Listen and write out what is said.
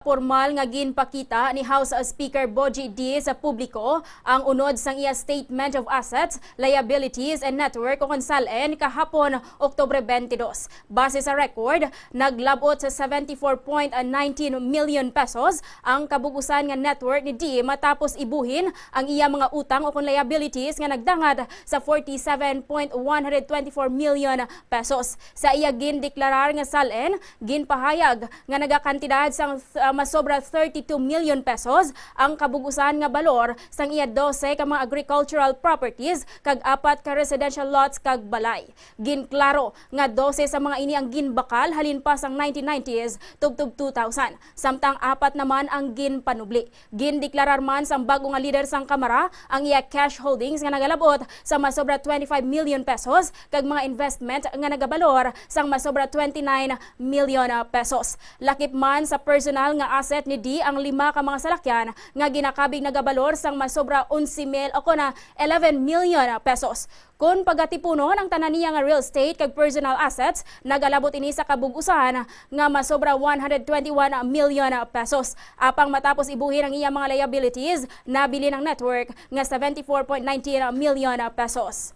Formal nga ginpakita ni House Speaker Boji D sa publiko ang unod sang iya Statement of Assets, Liabilities and Network o SALN kahapon Oktubre 22. Base sa record, naglabot sa 74.19 million pesos ang kabugusan nga network ni D matapos ibuhin ang iya mga utang o liabilities nga nagdangad sa 47.124 million pesos. Sa iya gindeklarar nga SALN, ginpahayag nga nagakantidad sang masobra 32 million pesos ang kabugusan nga balor sang iya 12 ka mga agricultural properties kag 4 ka residential lots kag balay. Ginklaro nga 12 sa mga ini ang ginbakal halin pa sang 1990s tubtub 2000, samtang 4 naman ang ginpanubli. Gindeklarar man sang bago nga leader sang Kamara ang iya cash holdings nga nagalabot sa masobra 25 million pesos kag mga investment nga nagabalor sang masobra 29 million pesos. Lakip man sa personal nga asset ni D ang 5 ka mga salakyan nga ginakabig nagabalor sang masobra 11 million pesos. Kung pagatipunon ang tanan niya nga real estate kag personal assets, nagalabot ini sa kabugusan nga masobra 121 million pesos. Apang matapos ibuhin ang iya mga liabilities, nabili ng network nga 74.19 million pesos.